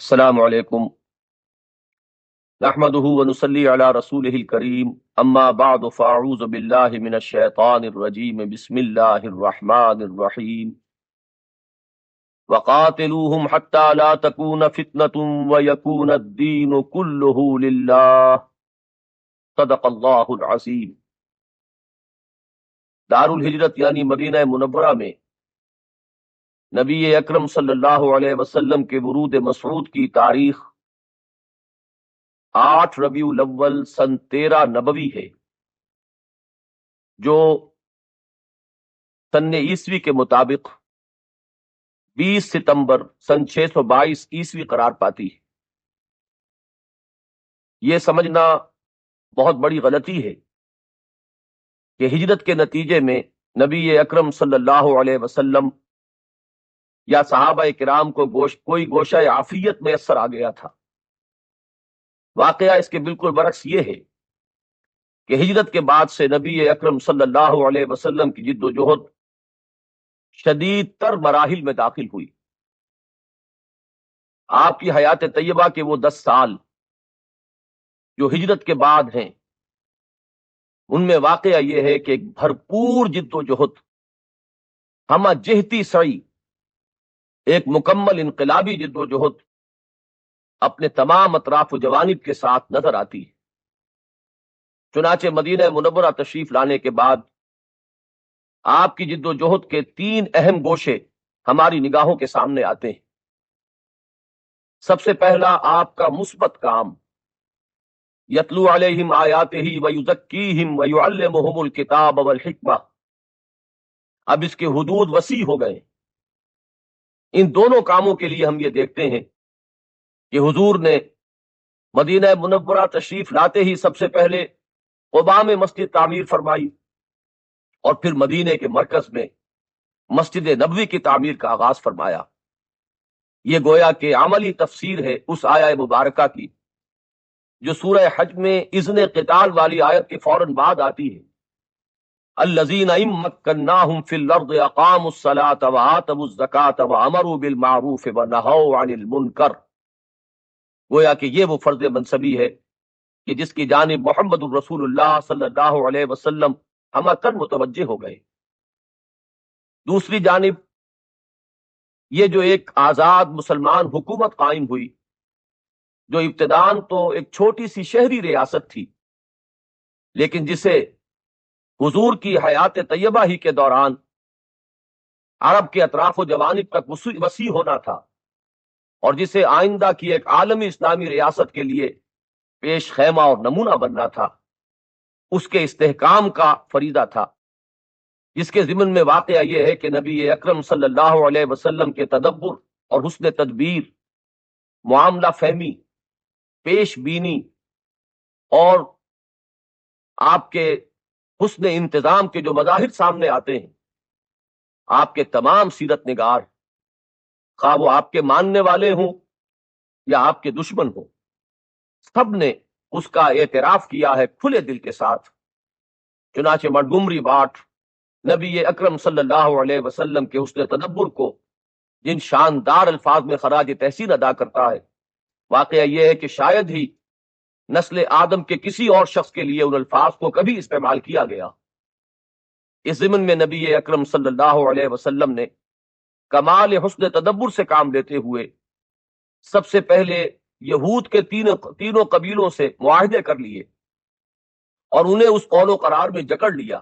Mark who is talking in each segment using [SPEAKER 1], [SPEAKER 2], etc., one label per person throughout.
[SPEAKER 1] السلام علیکم نحمده ونصلي على رسوله الكريم اما بعد فاعوذ بالله من الشيطان الرجيم بسم الله الرحمن الرحيم وقاتلوهم حتى لا تكون فتنة ويكون الدين كله لله صدق الله العظيم۔ دار الہجرت یعنی مدینہ منورہ میں نبی اکرم صلی اللہ علیہ وسلم کے ورود مسعود کی تاریخ 8 ربیع الاول سن 13 نبوی ہے، جو سن عیسوی کے مطابق 20 ستمبر سن 622 عیسوی قرار پاتی ہے۔ یہ سمجھنا بہت بڑی غلطی ہے کہ ہجرت کے نتیجے میں نبی اکرم صلی اللہ علیہ وسلم یا صحابہ کرام کو کوئی گوشہ عافیت میسر آ گیا تھا۔ واقعہ اس کے بالکل برعکس یہ ہے کہ ہجرت کے بعد سے نبی اکرم صلی اللہ علیہ وسلم کی جد و جہد شدید تر مراحل میں داخل ہوئی۔ آپ کی حیات طیبہ کے وہ 10 سال جو ہجرت کے بعد ہیں، ان میں واقعہ یہ ہے کہ ایک بھرپور جد و جہد، ہمہ جہتی سعی، ایک مکمل انقلابی جد و جہد اپنے تمام اطراف و جوانب کے ساتھ نظر آتی ہے۔ چنانچہ مدینہ منورہ تشریف لانے کے بعد آپ کی جد و جہد کے 3 اہم گوشے ہماری نگاہوں کے سامنے آتے ہیں۔ سب سے پہلا آپ کا مثبت کام، یتلو علیہم آیاتہ ویزکیہم ویعلمہم الکتاب والحکمہ۔ اب اس کے حدود وسیع ہو گئے۔ ان دونوں کاموں کے لیے ہم یہ دیکھتے ہیں کہ حضور نے مدینہ منورہ تشریف لاتے ہی سب سے پہلے قباء میں مسجد تعمیر فرمائی، اور پھر مدینے کے مرکز میں مسجد نبوی کی تعمیر کا آغاز فرمایا۔ یہ گویا کہ عملی تفسیر ہے اس آیہ مبارکہ کی جو سورہ حج میں اذن قتال والی آیت کے فوراً بعد آتی ہے، الذین ان مکناہم فی الارض اقاموا الصلاۃ وآتوا الزکاۃ وامروا بالمعروف ونہوا عن المنکر۔ گویا کہ یہ وہ فرض منصبی ہے کہ جس کی جانب محمد الرسول اللہ صلی اللہ علیہ وسلم ہم تر متوجہ ہو گئے۔ دوسری جانب یہ جو ایک آزاد مسلمان حکومت قائم ہوئی، جو ابتداً تو ایک چھوٹی سی شہری ریاست تھی، لیکن جسے حضور کی حیات طیبہ ہی کے دوران عرب کے اطراف و جوانب تک وسیع ہونا تھا، اور جسے آئندہ کی ایک عالمی اسلامی ریاست کے لیے پیش خیمہ اور نمونہ بننا تھا، اس کے استحکام کا فریضہ تھا، جس کے ضمن میں واقعہ یہ ہے کہ نبی اکرم صلی اللہ علیہ وسلم کے تدبر اور حسن تدبیر، معاملہ فہمی، پیش بینی اور آپ کے حسن انتظام کے جو مظاہر سامنے آتے ہیں، آپ کے تمام سیرت نگار، خواہ وہ آپ کے ماننے والے ہوں یا آپ کے دشمن ہوں، سب نے اس کا اعتراف کیا ہے کھلے دل کے ساتھ۔ چنانچہ منٹگمری باٹ نبی اکرم صلی اللہ علیہ وسلم کے حسن تدبر کو جن شاندار الفاظ میں خراج تحسین ادا کرتا ہے، واقعہ یہ ہے کہ شاید ہی نسل آدم کے کسی اور شخص کے لیے ان الفاظ کو کبھی استعمال کیا گیا۔ اس ضمن میں نبی اکرم صلی اللہ علیہ وسلم نے کمال حسن تدبر سے کام لیتے ہوئے سب سے پہلے یہود کے تینوں قبیلوں سے معاہدے کر لیے، اور انہیں اس قول و قرار میں جکڑ لیا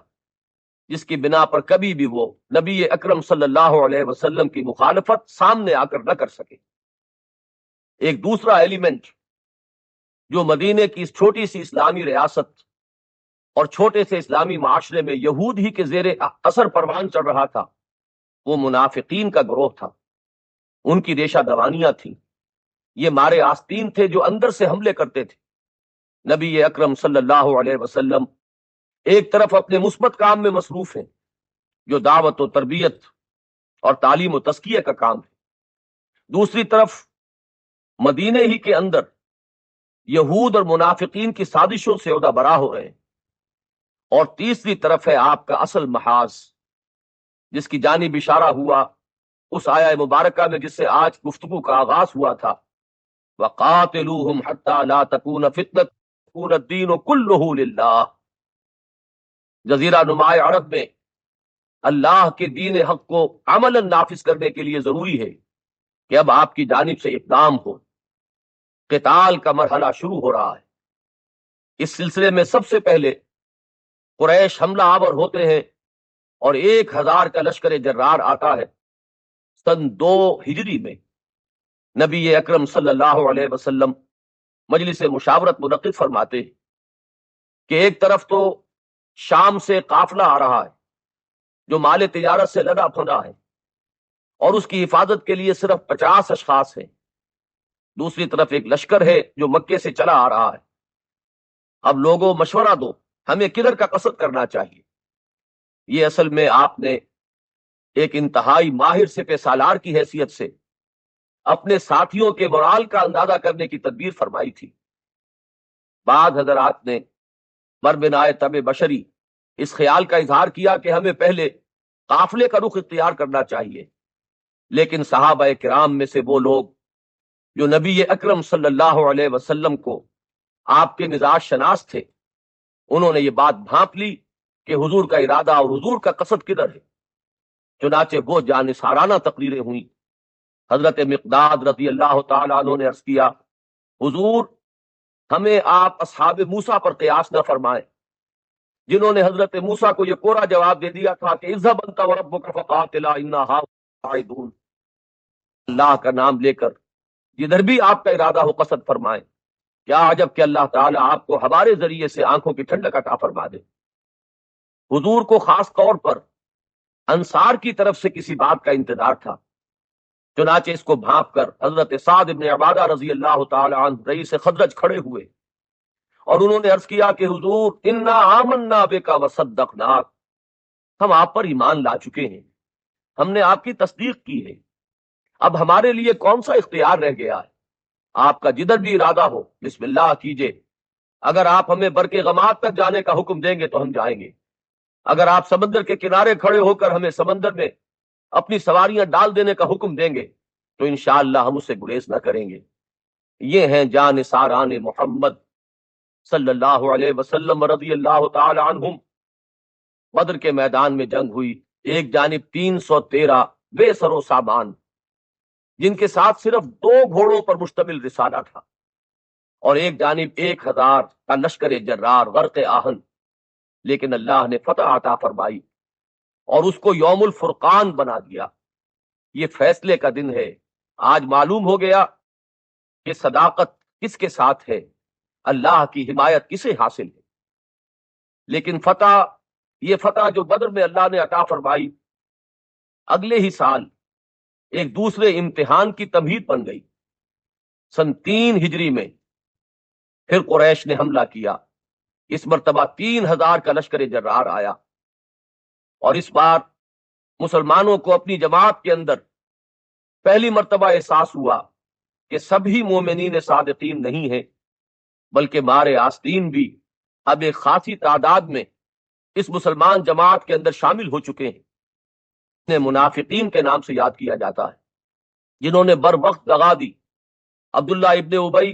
[SPEAKER 1] جس کی بنا پر کبھی بھی وہ نبی اکرم صلی اللہ علیہ وسلم کی مخالفت سامنے آ کر نہ کر سکے۔ ایک دوسرا ایلیمنٹ جو مدینے کی اس چھوٹی سی اسلامی ریاست اور چھوٹے سے اسلامی معاشرے میں یہود ہی کے زیر اثر پروان چڑھ رہا تھا، وہ منافقین کا گروہ تھا۔ ان کی ریشہ دوانیاں تھیں، یہ مارے آستین تھے جو اندر سے حملے کرتے تھے۔ نبی اکرم صلی اللہ علیہ وسلم ایک طرف اپنے مثبت کام میں مصروف ہیں جو دعوت و تربیت اور تعلیم و تزکیہ کا کام ہے، دوسری طرف مدینے ہی کے اندر یہود اور منافقین کی سازشوں سے عہدہ برا ہو رہے ہیں، اور تیسری طرف ہے آپ کا اصل محاذ جس کی جانب اشارہ ہوا اس آیہ مبارکہ میں جس سے آج گفتگو کا آغاز ہوا تھا، وقاتلوہم حتی لا تکون فتنۃ ویکون الدین کلہ للہ. جزیرہ نما عرب میں اللہ کے دین حق کو عملاً نافذ کرنے کے لیے ضروری ہے کہ اب آپ کی جانب سے اقدام ہو. قتال کا مرحلہ شروع ہو رہا ہے. اس سلسلے میں سب سے پہلے قریش حملہ آور ہوتے ہیں اور 1000 کا لشکر جرار آتا ہے. سن 2 ہجری میں نبی اکرم صلی اللہ علیہ وسلم مجلس مشاورت منعقد فرماتے ہیں کہ ایک طرف تو شام سے قافلہ آ رہا ہے جو مال تجارت سے لدا پھندا ہے اور اس کی حفاظت کے لیے صرف 50 اشخاص ہیں. دوسری طرف ایک لشکر ہے جو مکے سے چلا آ رہا ہے. اب لوگوں مشورہ دو ہمیں کدھر کا قصد کرنا چاہیے. یہ اصل میں آپ نے ایک انتہائی ماہر سپہ سالار کی حیثیت سے اپنے ساتھیوں کے مورال کا اندازہ کرنے کی تدبیر فرمائی تھی. بعض حضرات نے بربنائے طبع بشری اس خیال کا اظہار کیا کہ ہمیں پہلے قافلے کا رخ اختیار کرنا چاہیے، لیکن صحابہ کرام میں سے وہ لوگ جو نبی اکرم صلی اللہ علیہ وسلم کو آپ کے مزاج شناس تھے، انہوں نے یہ بات بھانپ لی کہ حضور کا ارادہ اور حضور کا قصد کدھر ہے. چنانچہ وہ جانثارانہ تقریریں ہوئیں. حضرت مقداد رضی اللہ تعالیٰ عنہ نے عرض کیا، حضور ہمیں آپ اصحاب موسیٰ پر قیاس نہ فرمائیں جنہوں نے حضرت موسیٰ کو یہ کوڑا جواب دے دیا تھا کہ اذهب انت وربك فقاتلا انا قاعدون. اللہ کا نام لے کر جدھر بھی آپ کا ارادہ ہو قصد فرمائیں. کیا عجب کہ اللہ تعالیٰ آپ کو ہمارے ذریعے سے آنکھوں کی ٹھنڈک عطا فرما دے. حضور کو خاص طور پر انصار کی طرف سے کسی بات کا انتظار تھا. چنانچہ اس کو بھانپ کر حضرت سعد بن عبادہ رضی اللہ تعالی عنہ رئیس خزرج کھڑے ہوئے اور انہوں نے عرض کیا کہ حضور انا آمنا بک وصدقناک، ہم آپ پر ایمان لا چکے ہیں، ہم نے آپ کی تصدیق کی ہے، اب ہمارے لیے کون سا اختیار رہ گیا ہے. آپ کا جدھر بھی ارادہ ہو بسم اللہ کیجئے. اگر آپ ہمیں برق غمات تک جانے کا حکم دیں گے تو ہم جائیں گے. اگر آپ سمندر کے کنارے کھڑے ہو کر ہمیں سمندر میں اپنی سواریاں ڈال دینے کا حکم دیں گے تو انشاءاللہ ہم اسے گریز نہ کریں گے. یہ ہیں جانثاران محمد صلی اللہ علیہ وسلم رضی اللہ تعالی عنہم. بدر کے میدان میں جنگ ہوئی. ایک جانب 313 بے سر و سامان جن کے ساتھ صرف 2 گھوڑوں پر مشتمل رسالہ تھا، اور ایک جانب 1000 کا لشکر جرار غرق آہن. لیکن اللہ نے فتح عطا فرمائی اور اس کو یوم الفرقان بنا دیا. یہ فیصلے کا دن ہے. آج معلوم ہو گیا کہ صداقت کس کے ساتھ ہے، اللہ کی حمایت کسے حاصل ہے. لیکن یہ فتح جو بدر میں اللہ نے عطا فرمائی اگلے ہی سال ایک دوسرے امتحان کی تمہید بن گئی. سن 3 ہجری میں پھر قریش نے حملہ کیا. اس مرتبہ 3000 کا لشکر جرار آیا اور اس بار مسلمانوں کو اپنی جماعت کے اندر پہلی مرتبہ احساس ہوا کہ سبھی مومنین صادقین نہیں ہیں، بلکہ مارے آستین بھی اب ایک خاصی تعداد میں اس مسلمان جماعت کے اندر شامل ہو چکے ہیں. انہیں منافقین کے نام سے یاد کیا جاتا ہے، جنہوں نے بر وقت دغا دی. عبداللہ ابن ابی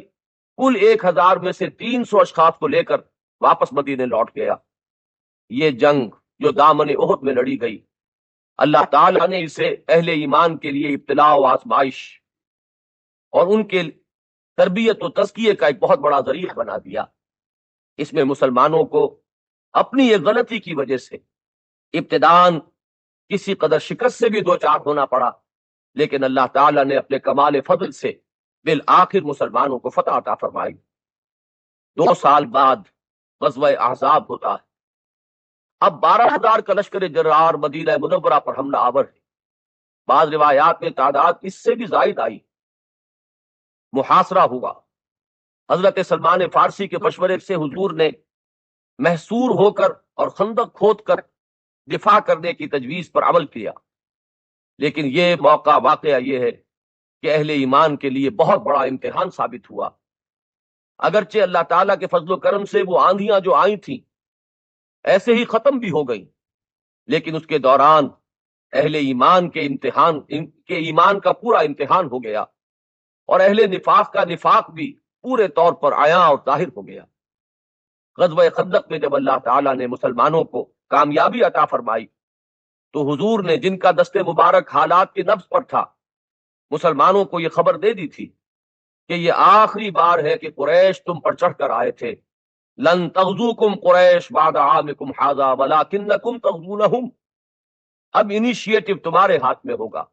[SPEAKER 1] کل 1000 میں سے 300 اشخاص کو لے کر واپس مدینے لوٹ گیا. یہ جنگ جو دامن احد میں لڑی گئی، اللہ تعالیٰ نے اسے اہل ایمان کے لیے ابتلاء و آزمائش اور ان کے تربیت و تزکیے کا ایک بہت بڑا ذریعہ بنا دیا. اس میں مسلمانوں کو اپنی ایک غلطی کی وجہ سے ابتداءً کسی قدر شکست سے بھی دوچار ہونا پڑا، لیکن اللہ تعالیٰ نے اپنے کمال فضل سے بالآخر مسلمانوں کو فتح عطا فرمائی. 2 سال بعد غزوہ احزاب ہوتا ہے. اب 12000 کا لشکر جرار مدینہ منورہ پر حملہ آور ہے. بعض روایات میں تعداد اس سے بھی زائد آئی. محاصرہ ہوا. حضرت سلمان فارسی کے مشورے سے حضور نے محصور ہو کر اور خندق کھود کر دفاع کرنے کی تجویز پر عمل کیا. لیکن یہ موقع واقعہ یہ ہے کہ اہل ایمان کے لیے بہت بڑا امتحان ثابت ہوا. اگرچہ اللہ تعالیٰ کے فضل و کرم سے وہ آندھیاں جو آئی تھیں ایسے ہی ختم بھی ہو گئیں، لیکن اس کے دوران اہل ایمان کے ایمان کا پورا امتحان ہو گیا. اور اہل نفاق کا نفاق بھی پورے طور پر عیاں اور ظاہر ہو گیا۔ غزوہ خندق میں جب اللہ تعالیٰ نے مسلمانوں کو کامیابی عطا فرمائی تو حضور نے، جن کا دست مبارک حالات کے نبض پر تھا، مسلمانوں کو یہ خبر دے دی تھی کہ یہ آخری بار ہے کہ قریش تم پر چڑھ کر آئے تھے۔ لن تغزوکم قریش بعد عامکم ھذا ولکنکم تغزونہم، اب انیشیٹو تمہارے ہاتھ میں ہوگا،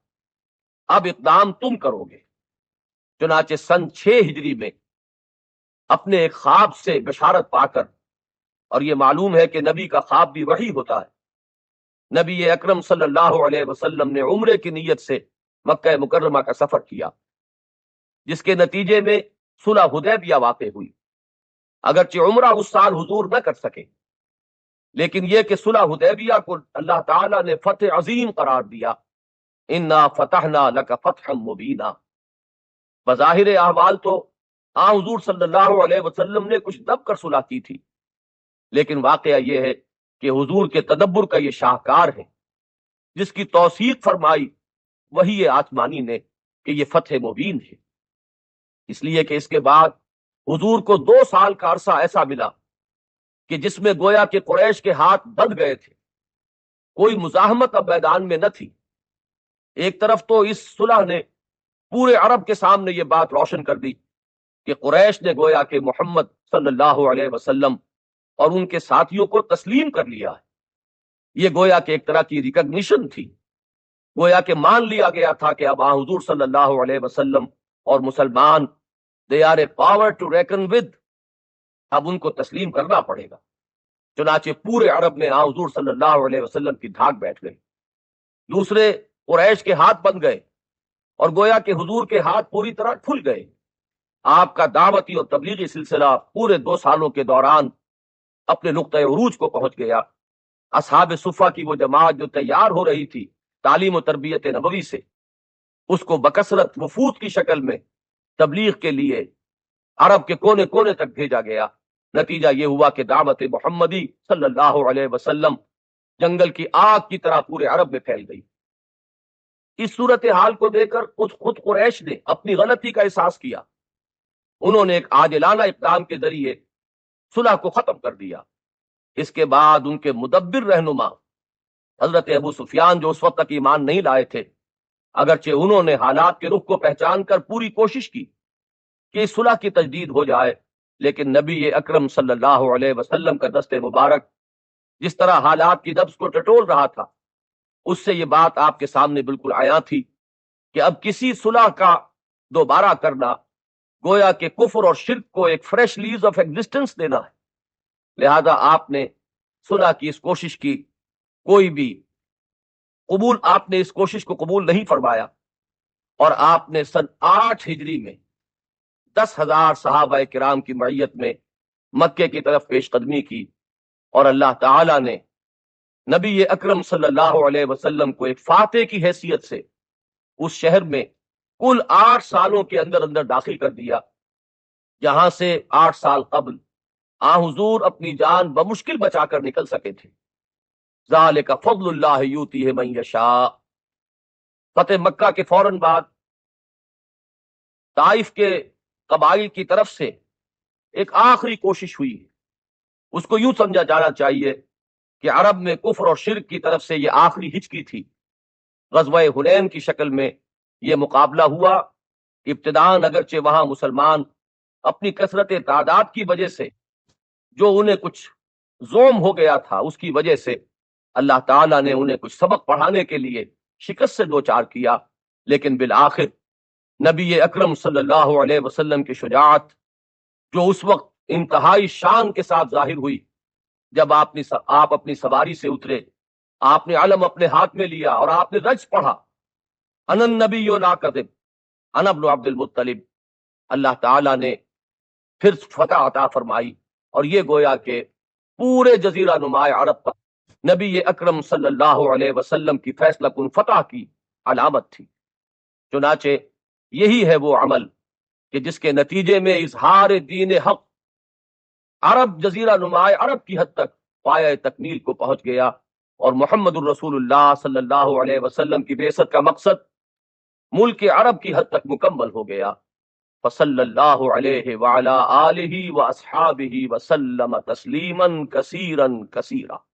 [SPEAKER 1] اب اقدام تم کرو گے۔ چنانچہ سن 6 ہجری میں اپنے ایک خواب سے بشارت پا کر، اور یہ معلوم ہے کہ نبی کا خواب بھی وحی ہوتا ہے، نبی اکرم صلی اللہ علیہ وسلم نے عمرے کی نیت سے مکہ مکرمہ کا سفر کیا، جس کے نتیجے میں صلح حدیبیہ واقع ہوئی۔ اگرچہ عمرہ اس سال حضور نہ کر سکے، لیکن یہ کہ صلح حدیبیہ کو اللہ تعالیٰ نے فتح عظیم قرار دیا، انا فتحنا لک فتحا مبینا۔ بظاہر احوال تو حضور صلی اللہ علیہ وسلم نے کچھ دب کر صلح کی تھی، لیکن واقعہ یہ ہے کہ حضور کے تدبر کا یہ شاہکار ہے، جس کی توثیق فرمائی وہی آسمانی نے کہ یہ فتح مبین ہے۔ اس لیے کہ اس کے بعد حضور کو 2 سال کا عرصہ ایسا ملا کہ جس میں گویا کہ قریش کے ہاتھ بندھ گئے تھے، کوئی مزاحمت اب میدان میں نہ تھی۔ ایک طرف تو اس صلح نے پورے عرب کے سامنے یہ بات روشن کر دی کہ قریش نے گویا کہ محمد صلی اللہ علیہ وسلم اور ان کے ساتھیوں کو تسلیم کر لیا ہے۔ یہ گویا کہ ایک طرح کی ریکگنیشن تھی، گویا کہ مان لیا گیا تھا کہ اب حضور صلی اللہ علیہ وسلم اور مسلمان they are a power to reckon with، اب ان کو تسلیم کرنا پڑے گا۔ چنانچہ پورے عرب میں حضور صلی اللہ علیہ وسلم کی دھاک بیٹھ گئی، دوسرے قریش کے ہاتھ بن گئے، اور گویا کہ حضور کے ہاتھ پوری طرح کھل گئے۔ آپ کا دعوتی اور تبلیغی سلسلہ پورے 2 سالوں کے دوران اپنے نقطۂ عروج کو پہنچ گیا۔ اصحاب صفہ کی وہ جماعت جو تیار ہو رہی تھی تعلیم و تربیت نبوی سے، اس کو بکثرت وفود کی شکل میں تبلیغ کے لیے عرب کے کونے کونے تک بھیجا گیا۔ نتیجہ یہ ہوا کہ دعوت محمدی صلی اللہ علیہ وسلم جنگل کی آگ کی طرح پورے عرب میں پھیل گئی۔ اس صورتحال کو دیکھ کر خود قریش نے اپنی غلطی کا احساس کیا، انہوں نے ایک عاجلانہ اقدام کے ذریعے صلح کو ختم کر دیا۔ اس کے بعد ان کے مدبر رہنما حضرت ابو سفیان، جو اس وقت تک ایمان نہیں لائے تھے، اگرچہ انہوں نے حالات کے رخ کو پہچان کر پوری کوشش کی کہ اس صلح کی تجدید ہو جائے، لیکن نبی اکرم صلی اللہ علیہ وسلم کا دست مبارک جس طرح حالات کی نبض کو ٹٹول رہا تھا، اس سے یہ بات آپ کے سامنے بالکل عیاں تھی کہ اب کسی صلح کا دوبارہ کرنا گویا کہ کفر اور شرک کو ایک فریش لیز آف ایگزسٹنس دینا ہے۔ لہذا آپ نے صلح کی اس کوشش کی، کوئی بھی آپ نے اس کوشش کو قبول نہیں فرمایا، اور آپ نے سن 8 ہجری میں 10,000 صحابہ کرام کی معیت میں مکے کی طرف پیش قدمی کی، اور اللہ تعالی نے نبی اکرم صلی اللہ علیہ وسلم کو ایک فاتح کی حیثیت سے اس شہر میں کل 8 سالوں کے اندر اندر داخل کر دیا، جہاں سے 8 سال قبل حضور اپنی جان بمشکل بچا کر نکل سکے تھے۔ ذالک فضل اللہ یؤتیہ من یشاء۔ فتح مکہ کے فوراً بعد طائف کے قبائل کی طرف سے ایک آخری کوشش ہوئی، اس کو یوں سمجھا جانا چاہیے کہ عرب میں کفر اور شرک کی طرف سے یہ آخری ہچکی تھی۔ غزوہ حنین کی شکل میں یہ مقابلہ ہوا۔ ابتداءً اگرچہ وہاں مسلمان اپنی کثرت تعداد کی وجہ سے، جو انہیں کچھ زوم ہو گیا تھا، اس کی وجہ سے اللہ تعالیٰ نے انہیں کچھ سبق پڑھانے کے لیے شکست سے دوچار کیا، لیکن بالآخر نبی اکرم صلی اللہ علیہ وسلم کی شجاعت، جو اس وقت انتہائی شان کے ساتھ ظاہر ہوئی، جب آپ اپنی سواری سے اترے، آپ نے علم اپنے ہاتھ میں لیا اور آپ نے رجز پڑھا، انا النبی لا کذب انا ابن عبد المطلب، اللہ تعالیٰ نے پھر فتح عطا فرمائی، اور یہ گویا کہ پورے جزیرہ نما عرب پر نبی اکرم صلی اللہ علیہ وسلم کی فیصلہ کن فتح کی علامت تھی۔ چنانچہ یہی ہے وہ عمل کہ جس کے نتیجے میں اظہار دین حق عرب، جزیرہ نما عرب کی حد تک پایہ تکمیل کو پہنچ گیا، اور محمد الرسول اللہ صلی اللہ علیہ وسلم کی بعثت کا مقصد ملک عرب کی حد تک مکمل ہو گیا۔ فصلی اللہ علیہ وعلی آلہ واصحابہ وسلم تسلیما کثیرا کثیرا۔